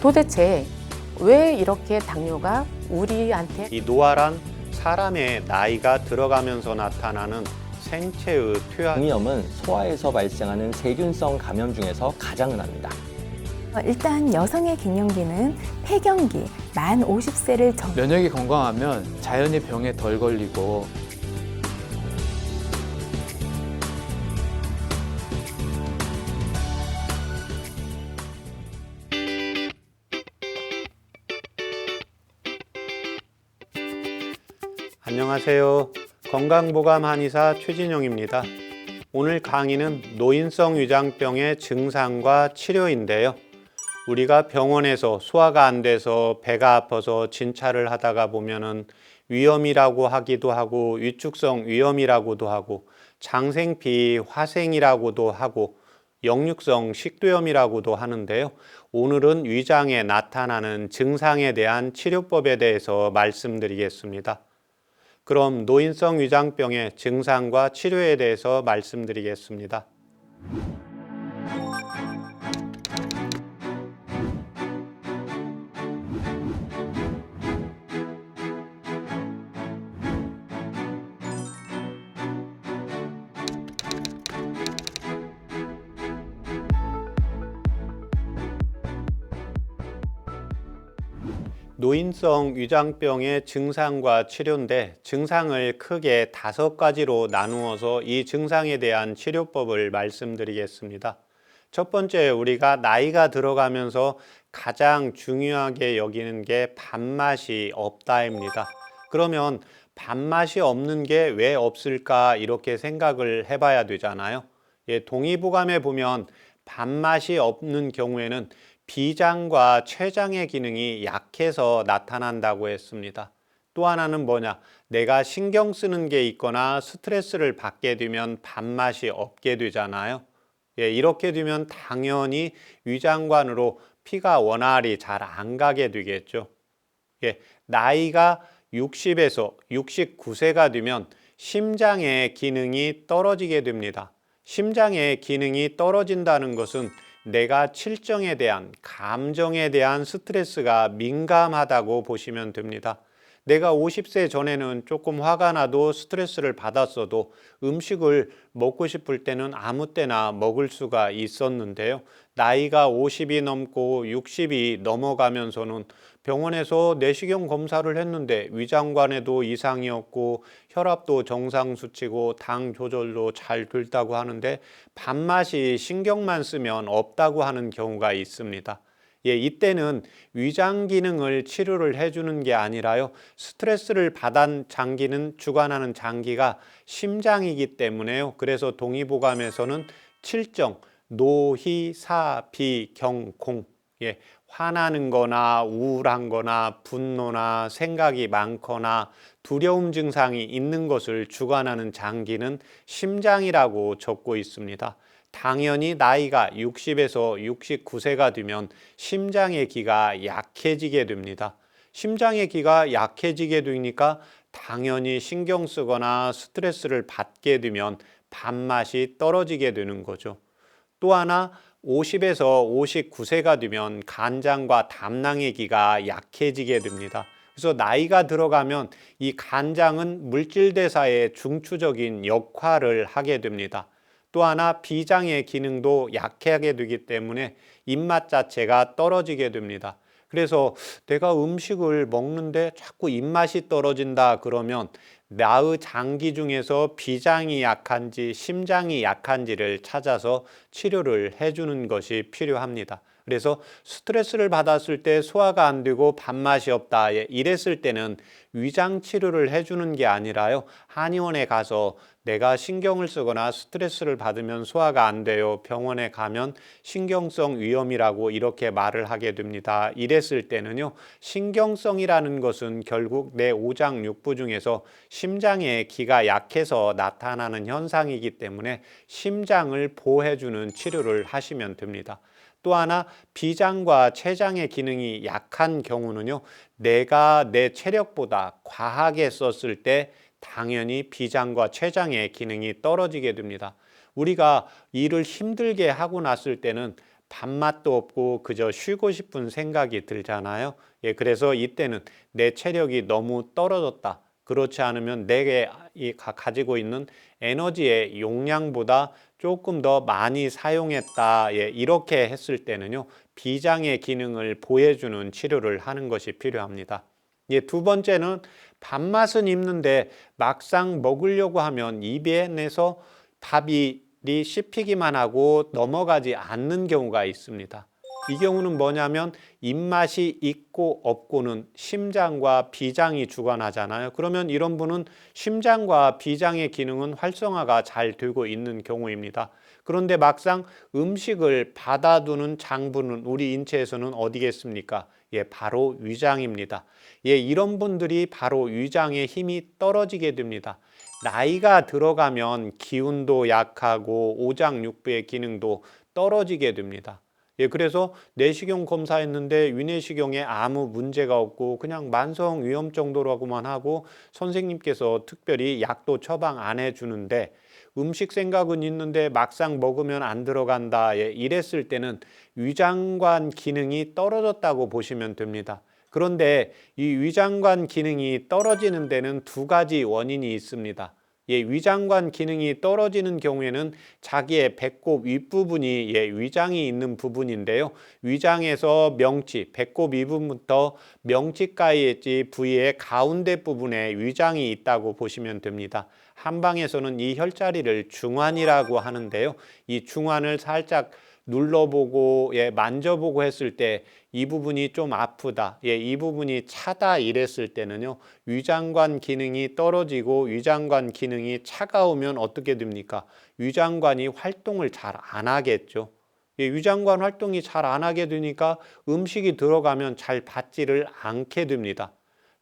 도대체 왜 이렇게 당뇨가 우리한테 이 노화란 사람의 나이가 들어가면서 나타나는 생체의 퇴화. 장염은 소화에서 발생하는 세균성 감염 중에서 가장 흔합니다. 일단 여성의 갱년기는 폐경기, 만 50세를 면역이 건강하면 자연히 병에 덜 걸리고 안녕하세요. 건강보감 한의사 최진영입니다. 오늘 강의는 노인성 위장병의 증상과 치료인데요. 우리가 병원에서 소화가 안 돼서 배가 아파서 진찰을 하다가 보면은 위염이라고 하기도 하고 위축성 위염이라고도 하고 장생피 화생이라고도 하고 역류성 식도염이라고도 하는데요. 오늘은 위장에 나타나는 증상에 대한 치료법에 대해서 말씀드리겠습니다. 그럼 노인성 위장병의 증상과 치료에 대해서 말씀드리겠습니다. 노인성 위장병의 증상과 치료인데 증상을 크게 5가지로 나누어서 이 증상에 대한 치료법을 말씀드리겠습니다. 첫 번째, 우리가 나이가 들어가면서 가장 중요하게 여기는 게 밥맛이 없다입니다. 그러면 밥맛이 없는 게 왜 없을까 이렇게 생각을 해봐야 되잖아요. 동의보감에 보면 밥맛이 없는 경우에는 비장과 췌장의 기능이 약해서 나타난다고 했습니다. 또 하나는 뭐냐? 내가 신경 쓰는 게 있거나 스트레스를 받게 되면 밥맛이 없게 되잖아요. 이렇게 되면 당연히 위장관으로 피가 원활히 잘 안 가게 되겠죠. 나이가 60에서 69세가 되면 심장의 기능이 떨어지게 됩니다. 심장의 기능이 떨어진다는 것은 내가 칠정에 대한, 감정에 대한 스트레스가 민감하다고 보시면 됩니다. 내가 50세 전에는 조금 화가 나도 스트레스를 받았어도 음식을 먹고 싶을 때는 아무 때나 먹을 수가 있었는데요. 나이가 50이 넘고 60이 넘어가면서는 병원에서 내시경 검사를 했는데 위장관에도 이상이 없고 혈압도 정상 수치고 당 조절도 잘 됐다고 하는데 밥맛이 신경만 쓰면 없다고 하는 경우가 있습니다. 이때는 위장 기능을 치료를 해주는 게 아니라요. 스트레스를 받은 장기는 주관하는 장기가 심장이기 때문에요. 그래서 동의보감에서는 칠정, 노희, 사, 비, 경, 공. 화나는 거나 우울한 거나 분노나 생각이 많거나 두려움 증상이 있는 것을 주관하는 장기는 심장이라고 적고 있습니다. 당연히 나이가 60에서 69세가 되면 심장의 기가 약해지게 됩니다. 심장의 기가 약해지게 되니까 당연히 신경 쓰거나 스트레스를 받게 되면 밥맛이 떨어지게 되는 거죠. 또 하나 50에서 59세가 되면 간장과 담낭의 기가 약해지게 됩니다. 그래서 나이가 들어가면 이 간장은 물질 대사에 중추적인 역할을 하게 됩니다. 또 하나 비장의 기능도 약하게 되기 때문에 입맛 자체가 떨어지게 됩니다. 그래서 내가 음식을 먹는데 자꾸 입맛이 떨어진다 그러면 나의 장기 중에서 비장이 약한지 심장이 약한지를 찾아서 치료를 해주는 것이 필요합니다. 그래서 스트레스를 받았을 때 소화가 안 되고 밥맛이 없다 이랬을 때는 위장 치료를 해주는 게 아니라요. 한의원에 가서 내가 신경을 쓰거나 스트레스를 받으면 소화가 안 돼요. 병원에 가면 신경성 위염이라고 이렇게 말을 하게 됩니다. 이랬을 때는요. 신경성이라는 것은 결국 내 오장육부 중에서 심장의 기가 약해서 나타나는 현상이기 때문에 심장을 보호해주는 치료를 하시면 됩니다. 또 하나 비장과 췌장의 기능이 약한 경우는요. 내가 내 체력보다 과하게 썼을 때 당연히 비장과 췌장의 기능이 떨어지게 됩니다. 우리가 일을 힘들게 하고 났을 때는 밥맛도 없고 그저 쉬고 싶은 생각이 들잖아요. 예, 그래서 이때는 내 체력이 너무 떨어졌다. 그렇지 않으면 내게 가지고 있는 에너지의 용량보다 조금 더 많이 사용했다. 예, 이렇게 했을 때는요, 비장의 기능을 보여주는 치료를 하는 것이 필요합니다. 예, 두 번째는 밥맛은 있는데 막상 먹으려고 하면 입에 내서 밥이 씹히기만 하고 넘어가지 않는 경우가 있습니다. 이 경우는 뭐냐면 입맛이 있고 없고는 심장과 비장이 주관하잖아요. 그러면 이런 분은 심장과 비장의 기능은 활성화가 잘 되고 있는 경우입니다. 그런데 막상 음식을 받아두는 장부는 우리 인체에서는 어디겠습니까? 예, 바로 위장입니다. 예, 이런 분들이 바로 위장의 힘이 떨어지게 됩니다. 나이가 들어가면 기운도 약하고 오장육부의 기능도 떨어지게 됩니다. 예, 그래서 내시경 검사했는데 위내시경에 아무 문제가 없고 그냥 만성 위염 정도라고만 하고 선생님께서 특별히 약도 처방 안 해주는데 음식 생각은 있는데 막상 먹으면 안 들어간다. 예, 이랬을 때는 위장관 기능이 떨어졌다고 보시면 됩니다. 그런데 이 위장관 기능이 떨어지는 데는 두 가지 원인이 있습니다. 예, 위장관 기능이 떨어지는 경우에는 자기의 배꼽 윗부분이 위장이 있는 부분인데요. 위장에서 명치, 배꼽 윗부분부터 명치까지 부위의 가운데 부분에 위장이 있다고 보시면 됩니다. 한방에서는 이 혈자리를 중환이라고 하는데요. 이 중환을 살짝 눌러보고 만져보고 했을 때 이 부분이 좀 아프다, 이 부분이 차다 이랬을 때는요, 위장관 기능이 떨어지고 위장관 기능이 차가우면 어떻게 됩니까? 위장관이 활동을 잘 안 하겠죠. 위장관 활동이 잘 안 하게 되니까 음식이 들어가면 잘 받지를 않게 됩니다.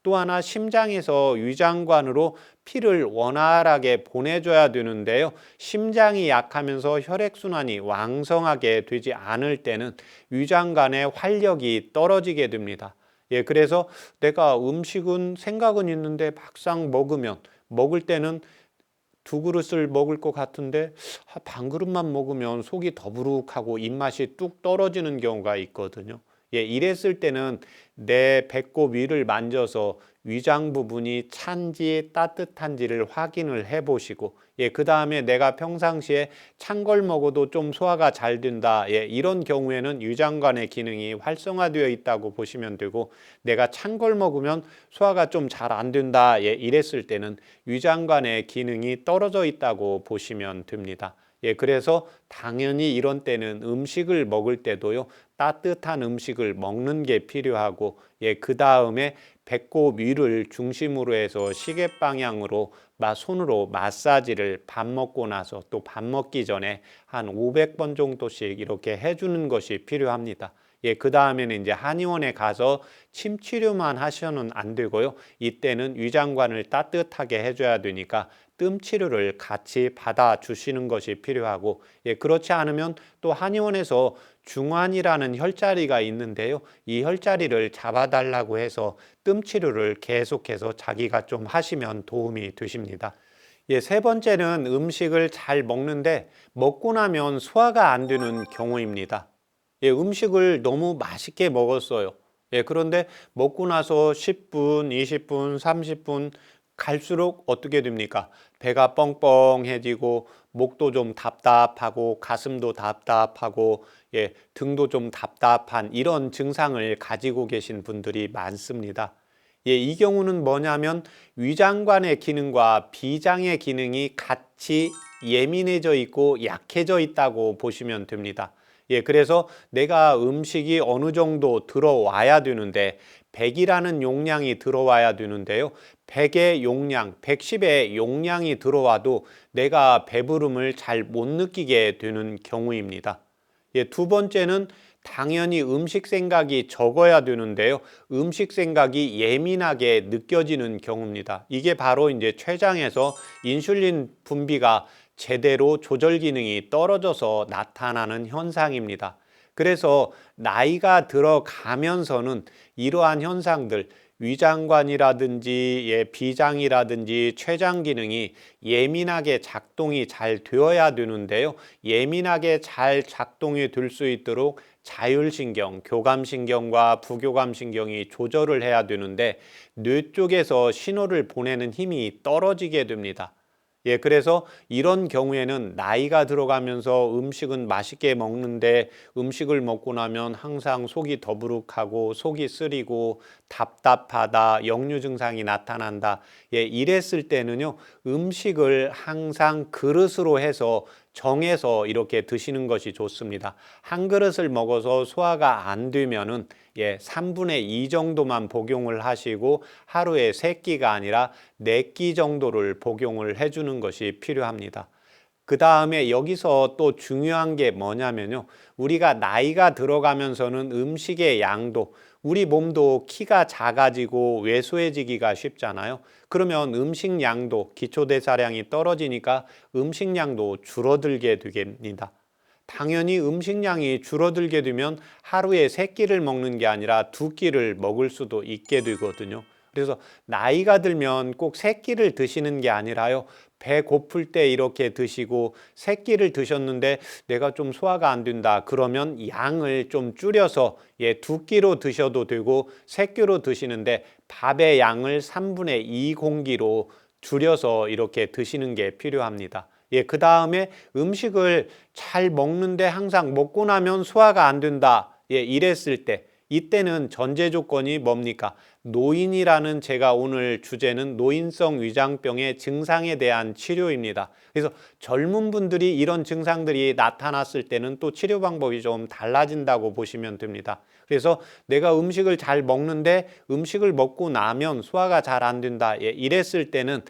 또 하나 심장에서 위장관으로 피를 원활하게 보내줘야 되는데요. 심장이 약하면서 혈액순환이 왕성하게 되지 않을 때는 위장관의 활력이 떨어지게 됩니다. 예, 그래서 내가 음식은 생각은 있는데 막상 먹을 때는 두 그릇을 먹을 것 같은데 반 그릇만 먹으면 속이 더부룩하고 입맛이 뚝 떨어지는 경우가 있거든요. 예, 이랬을 때는 내 배꼽 위를 만져서 위장 부분이 찬지 따뜻한지를 확인을 해 보시고, 그 다음에 내가 평상시에 찬 걸 먹어도 좀 소화가 잘 된다, 이런 경우에는 위장관의 기능이 활성화되어 있다고 보시면 되고, 내가 찬 걸 먹으면 소화가 좀 잘 안 된다, 이랬을 때는 위장관의 기능이 떨어져 있다고 보시면 됩니다. 그래서 당연히 이런 때는 음식을 먹을 때도요, 따뜻한 음식을 먹는 게 필요하고, 그 다음에 배꼽 위를 중심으로 해서 시계 방향으로 손으로 마사지를 밥 먹고 나서 또 밥 먹기 전에 한 500번 정도씩 이렇게 해주는 것이 필요합니다. 그 다음에는 이제 한의원에 가서 침 치료만 하셔는 안 되고요. 이때는 위장관을 따뜻하게 해줘야 되니까 뜸 치료를 같이 받아주시는 것이 필요하고, 그렇지 않으면 또 한의원에서 중환이라는 혈자리가 있는데요. 이 혈자리를 잡아달라고 해서 뜸 치료를 계속해서 자기가 좀 하시면 도움이 되십니다. 세 번째는 음식을 잘 먹는데 먹고 나면 소화가 안 되는 경우입니다. 음식을 너무 맛있게 먹었어요. 그런데 먹고 나서 10분, 20분, 30분 갈수록 어떻게 됩니까? 배가 뻥뻥해지고 목도 좀 답답하고 가슴도 답답하고 등도 좀 답답한 이런 증상을 가지고 계신 분들이 많습니다. 이 경우는 뭐냐면 위장관의 기능과 비장의 기능이 같이 예민해져 있고 약해져 있다고 보시면 됩니다. 그래서 내가 음식이 어느 정도 들어와야 되는데 100이라는 용량이 들어와야 되는데요. 100의 용량, 110의 용량이 들어와도 내가 배부름을 잘 못 느끼게 되는 경우입니다. 두 번째는 당연히 음식 생각이 적어야 되는데요. 음식 생각이 예민하게 느껴지는 경우입니다. 이게 바로 이제 췌장에서 인슐린 분비가 제대로 조절 기능이 떨어져서 나타나는 현상입니다. 그래서 나이가 들어가면서는 이러한 현상들, 위장관이라든지 비장이라든지 췌장 기능이 예민하게 작동이 잘 되어야 되는데요. 예민하게 잘 작동이 될 수 있도록 자율신경, 교감신경과 부교감신경이 조절을 해야 되는데 뇌 쪽에서 신호를 보내는 힘이 떨어지게 됩니다. 그래서 이런 경우에는 나이가 들어가면서 음식은 맛있게 먹는데 음식을 먹고 나면 항상 속이 더부룩하고 속이 쓰리고 답답하다, 역류 증상이 나타난다. 이랬을 때는요, 음식을 항상 그릇으로 해서 정해서 이렇게 드시는 것이 좋습니다. 한 그릇을 먹어서 소화가 안 되면은 3분의 2 정도만 복용을 하시고 하루에 3끼가 아니라 4끼 정도를 복용을 해주는 것이 필요합니다. 그 다음에 여기서 또 중요한 게 뭐냐면요. 우리가 나이가 들어가면서는 음식의 양도, 우리 몸도 키가 작아지고 왜소해지기가 쉽잖아요. 그러면 음식 양도, 기초대사량이 떨어지니까 음식 양도 줄어들게 됩니다. 당연히 음식량이 줄어들게 되면 하루에 3끼를 먹는 게 아니라 2끼를 먹을 수도 있게 되거든요. 그래서 나이가 들면 꼭 3끼를 드시는 게 아니라요. 배 고플 때 이렇게 드시고 3끼를 드셨는데 내가 좀 소화가 안 된다. 그러면 양을 좀 줄여서 2끼로 드셔도 되고 3끼로 드시는데 밥의 양을 3분의 2 공기로 줄여서 이렇게 드시는 게 필요합니다. 그 다음에 음식을 잘 먹는데 항상 먹고 나면 소화가 안 된다. 이랬을 때 이때는 전제 조건이 뭡니까? 노인이라는 제가 오늘 주제는 노인성 위장병의 증상에 대한 치료입니다. 그래서 젊은 분들이 이런 증상들이 나타났을 때는 또 치료 방법이 좀 달라진다고 보시면 됩니다. 그래서 내가 음식을 잘 먹는데 음식을 먹고 나면 소화가 잘 안 된다. 이랬을 때는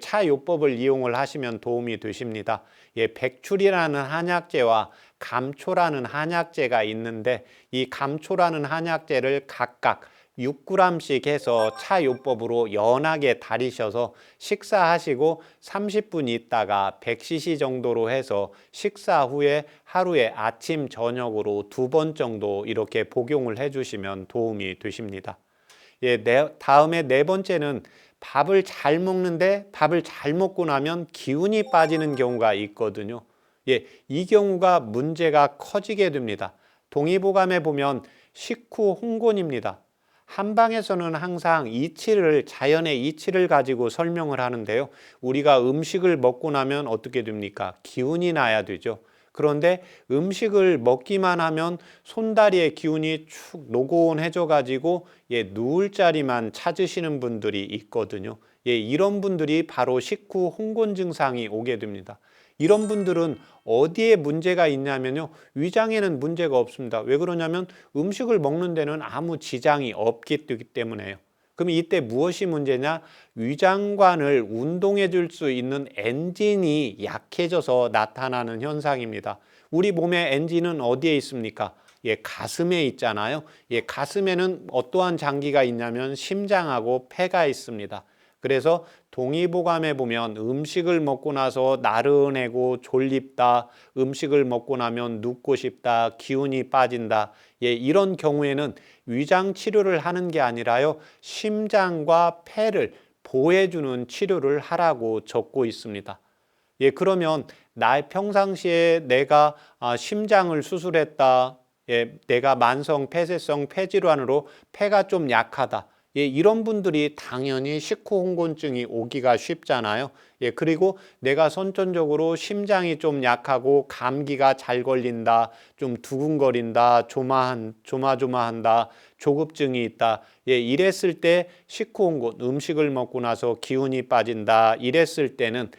차요법을 이용을 하시면 도움이 되십니다. 백출이라는 한약재와 감초라는 한약재가 있는데 이 감초라는 한약재를 각각 6g씩 해서 차요법으로 연하게 달이셔서 식사하시고 30분 있다가 100cc 정도로 해서 식사 후에 하루에 아침 저녁으로 2번 정도 이렇게 복용을 해주시면 도움이 되십니다. 다음에 4번째는 밥을 잘 먹는데 밥을 잘 먹고 나면 기운이 빠지는 경우가 있거든요. 이 경우가 문제가 커지게 됩니다. 동의보감에 보면 식후 홍곤입니다. 한방에서는 항상 이치를, 자연의 이치를 가지고 설명을 하는데요. 우리가 음식을 먹고 나면 어떻게 됩니까? 기운이 나야 되죠. 그런데 음식을 먹기만 하면 손다리의 기운이 축 노곤해져 가지고 누울 자리만 찾으시는 분들이 있거든요. 이런 분들이 바로 식후 홍곤 증상이 오게 됩니다. 이런 분들은 어디에 문제가 있냐면요. 위장에는 문제가 없습니다. 왜 그러냐면 음식을 먹는 데는 아무 지장이 없기 때문에요. 그럼 이때 무엇이 문제냐? 위장관을 운동해 줄 수 있는 엔진이 약해져서 나타나는 현상입니다. 우리 몸의 엔진은 어디에 있습니까? 가슴에 있잖아요. 가슴에는 어떠한 장기가 있냐면 심장하고 폐가 있습니다. 그래서 동의보감에 보면 음식을 먹고 나서 나른해고 졸립다, 음식을 먹고 나면 눕고 싶다, 기운이 빠진다. 이런 경우에는 위장 치료를 하는 게 아니라요, 심장과 폐를 보호해주는 치료를 하라고 적고 있습니다. 그러면 평상시에 내가 심장을 수술했다, 내가 만성 폐쇄성 폐질환으로 폐가 좀 약하다. 이런 분들이 당연히 식후 홍곤증이 오기가 쉽잖아요. 그리고 내가 선천적으로 심장이 좀 약하고 감기가 잘 걸린다, 좀 두근거린다, 조마조마한다, 조급증이 있다. 이랬을 때 식후 홍곤, 음식을 먹고 나서 기운이 빠진다. 이랬을 때는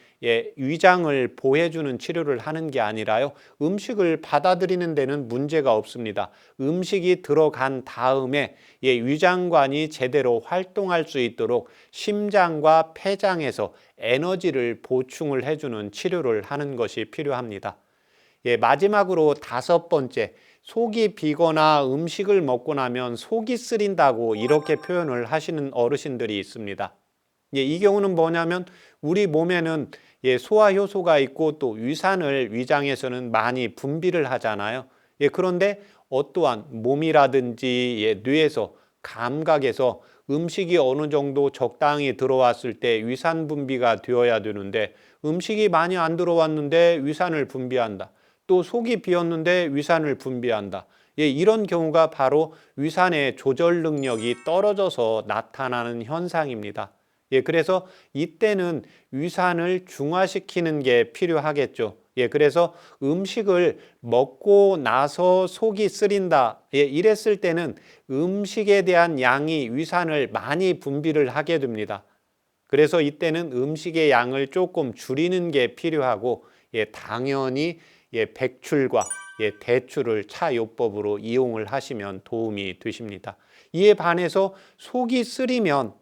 위장을 보호해주는 치료를 하는 게 아니라요. 음식을 받아들이는 데는 문제가 없습니다. 음식이 들어간 다음에 위장관이 제대로 활동할 수 있도록 심장과 폐장에서 에너지를 보충을 해주는 치료를 하는 것이 필요합니다. 마지막으로 5번째, 속이 비거나 음식을 먹고 나면 속이 쓰린다고 이렇게 표현을 하시는 어르신들이 있습니다. 이 경우는 뭐냐면 우리 몸에는 소화 효소가 있고 또 위산을 위장에서는 많이 분비를 하잖아요. 그런데 어떠한 몸이라든지 뇌에서 감각에서 음식이 어느 정도 적당히 들어왔을 때 위산 분비가 되어야 되는데 음식이 많이 안 들어왔는데 위산을 분비한다. 또 속이 비었는데 위산을 분비한다. 예, 이런 경우가 바로 위산의 조절 능력이 떨어져서 나타나는 현상입니다. 예, 그래서 이때는 위산을 중화시키는 게 필요하겠죠. 예, 그래서 음식을 먹고 나서 속이 쓰린다. 예, 이랬을 때는 음식에 대한 양이 위산을 많이 분비를 하게 됩니다. 그래서 이때는 음식의 양을 조금 줄이는 게 필요하고, 예, 당연히 예, 백출과 예, 대출을 차요법으로 이용을 하시면 도움이 되십니다. 이에 반해서 속이 쓰리면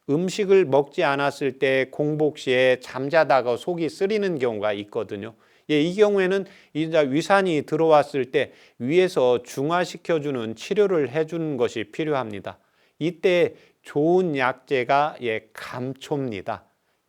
음식을 먹지 않았을 때 공복 시에 잠자다가 속이 쓰리는 경우가 있거든요. 예, 이 경우에는 이제 위산이 들어왔을 때 위에서 중화시켜주는 치료를 해주는 것이 필요합니다. 이때 좋은 약재가 예, 감초입니다.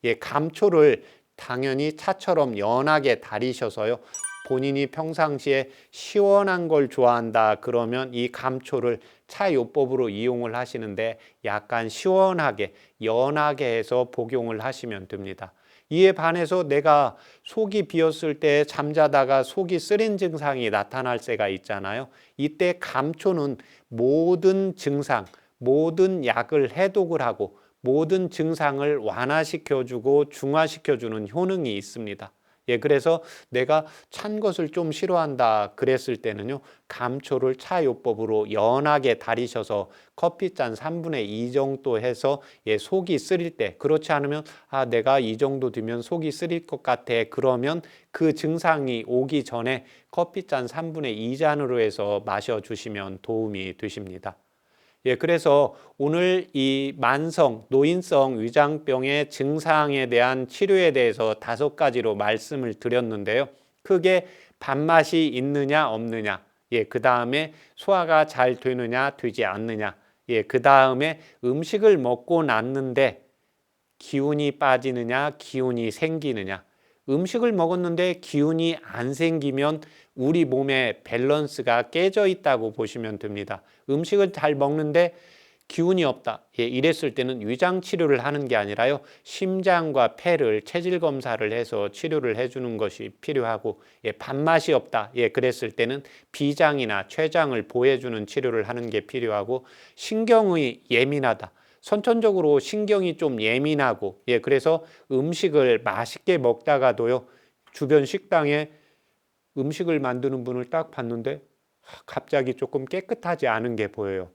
예, 감초를 당연히 차처럼 연하게 다리셔서요. 본인이 평상시에 시원한 걸 좋아한다 그러면 이 감초를 차요법으로 이용을 하시는데 약간 시원하게 연하게 해서 복용을 하시면 됩니다. 이에 반해서 내가 속이 비었을 때 잠자다가 속이 쓰린 증상이 나타날 때가 있잖아요. 이때 감초는 모든 증상, 모든 약을 해독을 하고 모든 증상을 완화시켜주고 중화시켜주는 효능이 있습니다. 예, 그래서 내가 찬 것을 좀 싫어한다 그랬을 때는요, 감초를 차요법으로 연하게 다리셔서 커피잔 3분의 2 정도 해서 예, 속이 쓰릴 때, 그렇지 않으면 내가 이 정도 되면 속이 쓰릴 것 같아 그러면 그 증상이 오기 전에 커피잔 3분의 2잔으로 해서 마셔주시면 도움이 되십니다. 예, 그래서 오늘 이 만성, 노인성 위장병의 증상에 대한 치료에 대해서 5가지로 말씀을 드렸는데요. 크게 밥맛이 있느냐 없느냐, 예, 그 다음에 소화가 잘 되느냐 되지 않느냐, 예, 그 다음에 음식을 먹고 났는데 기운이 빠지느냐 기운이 생기느냐, 음식을 먹었는데 기운이 안 생기면 우리 몸의 밸런스가 깨져 있다고 보시면 됩니다. 음식을 잘 먹는데 기운이 없다. 예, 이랬을 때는 위장 치료를 하는 게 아니라요. 심장과 폐를 체질 검사를 해서 치료를 해주는 것이 필요하고, 예, 밥맛이 없다. 예, 그랬을 때는 비장이나 췌장을 보호해주는 치료를 하는 게 필요하고, 신경이 예민하다. 선천적으로 신경이 좀 예민하고, 예, 그래서 음식을 맛있게 먹다가도요, 주변 식당에 음식을 만드는 분을 딱 봤는데 갑자기 조금 깨끗하지 않은 게 보여요.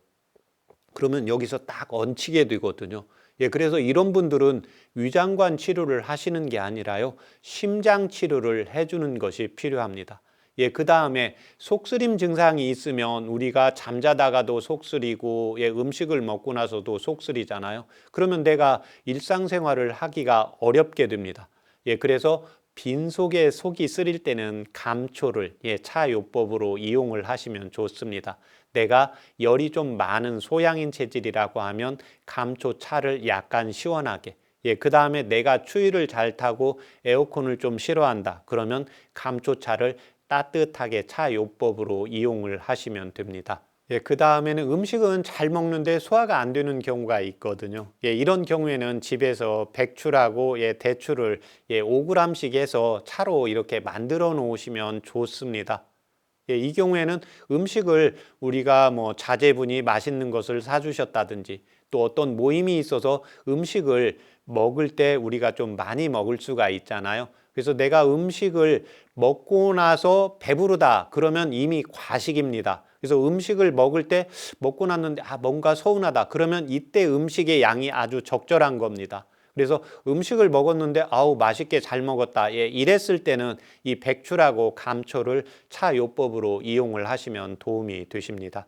그러면 여기서 딱 얹히게 되거든요. 예, 그래서 이런 분들은 위장관 치료를 하시는 게 아니라요, 심장 치료를 해주는 것이 필요합니다. 예, 그 다음에 속쓰림 증상이 있으면 우리가 잠자다가도 속쓰리고, 예, 음식을 먹고 나서도 속쓰리잖아요. 그러면 내가 일상생활을 하기가 어렵게 됩니다. 예, 그래서 빈속에 속이 쓰릴 때는 감초를 예, 차요법으로 이용을 하시면 좋습니다. 내가 열이 좀 많은 소양인 체질이라고 하면 감초차를 약간 시원하게, 예, 그 다음에 내가 추위를 잘 타고 에어컨을 좀 싫어한다 그러면 감초차를 따뜻하게 차요법으로 이용을 하시면 됩니다. 예, 그 다음에는 음식은 잘 먹는데 소화가 안 되는 경우가 있거든요. 예, 이런 경우에는 집에서 백출하고 예, 대추를 예, 5g씩 해서 차로 이렇게 만들어 놓으시면 좋습니다. 예, 이 경우에는 음식을 우리가 뭐 자제분이 맛있는 것을 사주셨다든지 또 어떤 모임이 있어서 음식을 먹을 때 우리가 좀 많이 먹을 수가 있잖아요. 그래서 내가 음식을 먹고 나서 배부르다 그러면 이미 과식입니다. 그래서 음식을 먹을 때 먹고 났는데 뭔가 서운하다 그러면 이때 음식의 양이 아주 적절한 겁니다. 그래서 음식을 먹었는데 맛있게 잘 먹었다. 예, 이랬을 때는 이 백출하고 감초를 차요법으로 이용을 하시면 도움이 되십니다.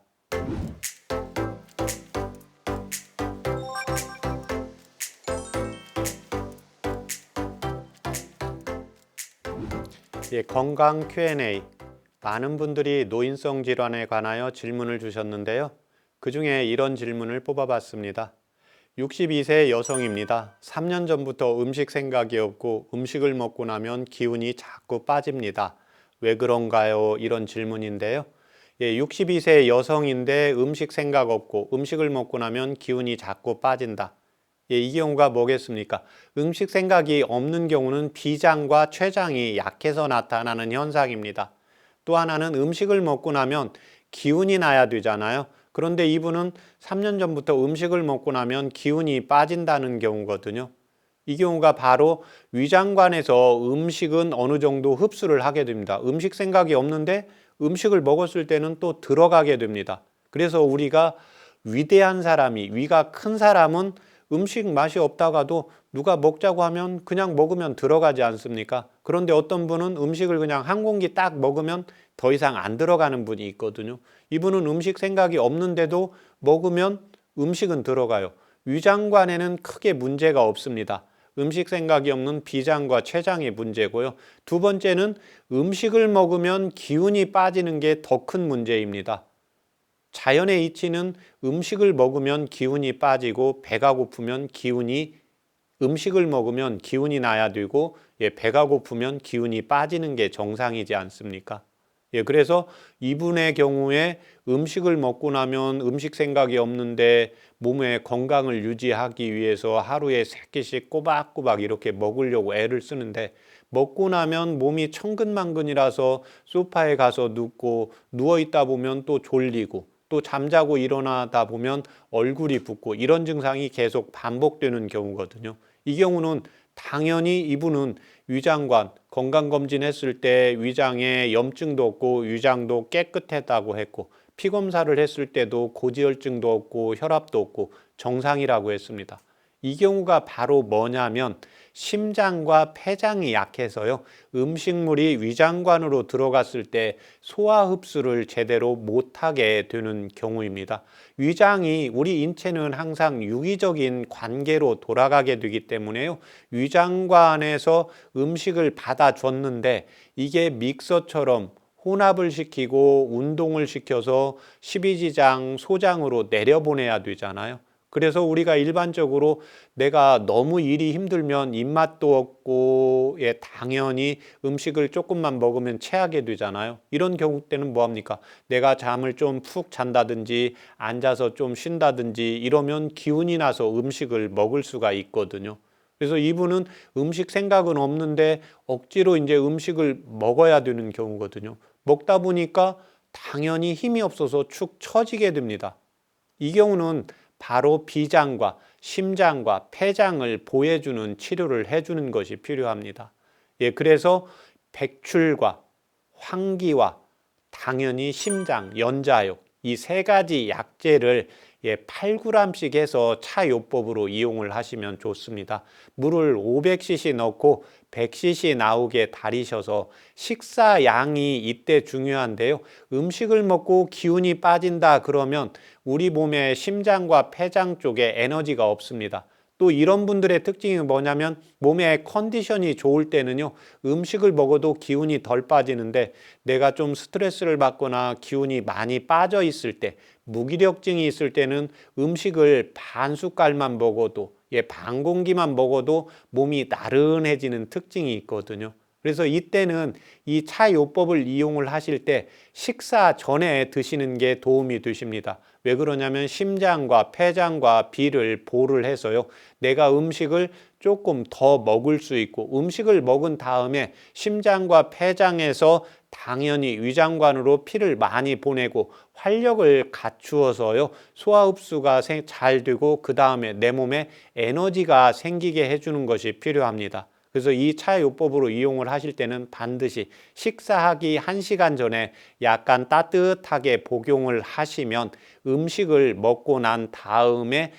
예, 건강 Q&A. 많은 분들이 노인성 질환에 관하여 질문을 주셨는데요. 그중에 이런 질문을 뽑아봤습니다. 62세 여성입니다. 3년 전부터 음식 생각이 없고 음식을 먹고 나면 기운이 자꾸 빠집니다. 왜 그런가요? 이런 질문인데요. 62세 여성인데 음식 생각 없고 음식을 먹고 나면 기운이 자꾸 빠진다. 이 경우가 뭐겠습니까? 음식 생각이 없는 경우는 비장과 췌장이 약해서 나타나는 현상입니다. 또 하나는 음식을 먹고 나면 기운이 나야 되잖아요. 그런데 이분은 3년 전부터 음식을 먹고 나면 기운이 빠진다는 경우거든요. 이 경우가 바로 위장관에서 음식은 어느 정도 흡수를 하게 됩니다. 음식 생각이 없는데 음식을 먹었을 때는 또 들어가게 됩니다. 그래서 우리가 위대한 사람이, 위가 큰 사람은 음식 맛이 없다가도 누가 먹자고 하면 그냥 먹으면 들어가지 않습니까? 그런데 어떤 분은 음식을 그냥 한 공기 딱 먹으면 더 이상 안 들어가는 분이 있거든요. 이분은 음식 생각이 없는데도 먹으면 음식은 들어가요. 위장관에는 크게 문제가 없습니다. 음식 생각이 없는 비장과 췌장의 문제고요. 두 번째는 음식을 먹으면 기운이 빠지는 게 더 큰 문제입니다. 자연의 이치는 음식을 먹으면 기운이 빠지고 배가 고프면 음식을 먹으면 기운이 나야 되고 배가 고프면 기운이 빠지는 게 정상이지 않습니까? 그래서 이분의 경우에 음식을 먹고 나면 음식 생각이 없는데 몸의 건강을 유지하기 위해서 하루에 3끼씩 꼬박꼬박 이렇게 먹으려고 애를 쓰는데 먹고 나면 몸이 천근만근이라서 소파에 가서 눕고 누워있다 보면 또 졸리고 또 잠자고 일어나다 보면 얼굴이 붓고 이런 증상이 계속 반복되는 경우거든요. 이 경우는 당연히 이분은 위장관 건강검진했을 때 위장에 염증도 없고 위장도 깨끗했다고 했고 피검사를 했을 때도 고지혈증도 없고 혈압도 없고 정상이라고 했습니다. 이 경우가 바로 뭐냐면 심장과 폐장이 약해서요. 음식물이 위장관으로 들어갔을 때 소화 흡수를 제대로 못하게 되는 경우입니다. 위장이 우리 인체는 항상 유기적인 관계로 돌아가게 되기 때문에요. 위장관에서 음식을 받아줬는데 이게 믹서처럼 혼합을 시키고 운동을 시켜서 십이지장, 소장으로 내려보내야 되잖아요. 그래서 우리가 일반적으로 내가 너무 일이 힘들면 입맛도 없고 당연히 음식을 조금만 먹으면 체하게 되잖아요. 이런 경우 때는 뭐합니까? 내가 잠을 좀 푹 잔다든지 앉아서 좀 쉰다든지 이러면 기운이 나서 음식을 먹을 수가 있거든요. 그래서 이분은 음식 생각은 없는데 억지로 이제 음식을 먹어야 되는 경우거든요. 먹다 보니까 당연히 힘이 없어서 축 처지게 됩니다. 이 경우는 바로 비장과 심장과 폐장을 보호해주는 치료를 해주는 것이 필요합니다. 그래서 백출과 환기와 당연히 심장, 연자육 이 3가지 약재를 8g씩 해서 차요법으로 이용을 하시면 좋습니다. 물을 500cc 넣고 100cc 나오게 달이셔서 식사 양이 이때 중요한데요. 음식을 먹고 기운이 빠진다 그러면 우리 몸의 심장과 폐장 쪽에 에너지가 없습니다. 또 이런 분들의 특징이 뭐냐면 몸의 컨디션이 좋을 때는요. 음식을 먹어도 기운이 덜 빠지는데 내가 좀 스트레스를 받거나 기운이 많이 빠져 있을 때 무기력증이 있을 때는 음식을 반 숟갈만 먹어도 반 공기만 먹어도 몸이 나른해지는 특징이 있거든요. 그래서 이때는 이 차요법을 이용을 하실 때 식사 전에 드시는 게 도움이 되십니다. 왜 그러냐면 심장과 폐장과 비를 보호를 해서요. 내가 음식을 조금 더 먹을 수 있고 음식을 먹은 다음에 심장과 폐장에서 당연히 위장관으로 피를 많이 보내고 활력을 갖추어서요. 소화 흡수가 잘 되고 그 다음에 내 몸에 에너지가 생기게 해주는 것이 필요합니다. 그래서 이 차요법으로 이용을 하실 때는 반드시 식사하기 1시간 전에 약간 따뜻하게 복용을 하시면 음식을 먹고 난 다음에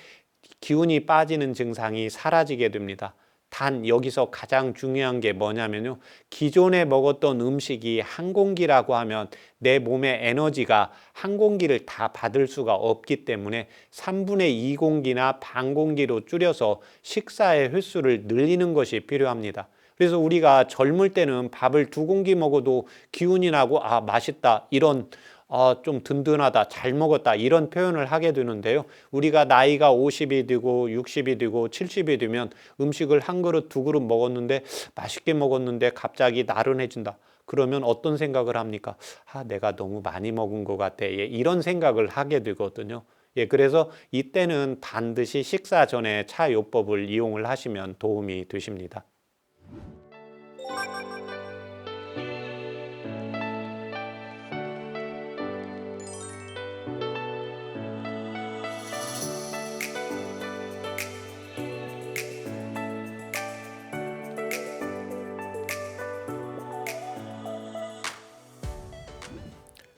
기운이 빠지는 증상이 사라지게 됩니다. 단 여기서 가장 중요한 게 뭐냐면요. 기존에 먹었던 음식이 한 공기라고 하면 내 몸의 에너지가 한 공기를 다 받을 수가 없기 때문에 3분의 2 공기나 반 공기로 줄여서 식사의 횟수를 늘리는 것이 필요합니다. 그래서 우리가 젊을 때는 밥을 2공기 먹어도 기운이 나고 맛있다 이런 좀 든든하다, 잘 먹었다 이런 표현을 하게 되는데요. 우리가 나이가 50이 되고 60이 되고 70이 되면 음식을 한 그릇, 두 그릇 먹었는데 맛있게 먹었는데 갑자기 나른해진다. 그러면 어떤 생각을 합니까? 내가 너무 많이 먹은 것 같아. 이런 생각을 하게 되거든요. 그래서 이때는 반드시 식사 전에 차요법을 이용을 하시면 도움이 되십니다.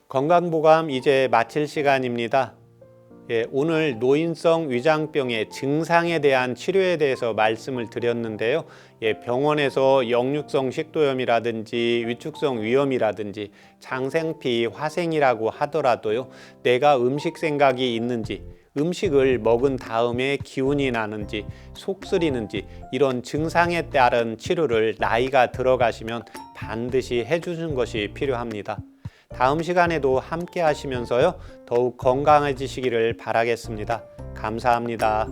건강보감 이제 마칠 시간입니다. 오늘 노인성 위장병의 증상에 대한 치료에 대해서 말씀을 드렸는데요. 병원에서 역류성 식도염이라든지 위축성 위염이라든지 장생피, 화생이라고 하더라도요. 내가 음식 생각이 있는지, 음식을 먹은 다음에 기운이 나는지, 속 쓰리는지 이런 증상에 따른 치료를 나이가 들어가시면 반드시 해주는 것이 필요합니다. 다음 시간에도 함께 하시면서요. 더욱 건강해지시기를 바라겠습니다. 감사합니다.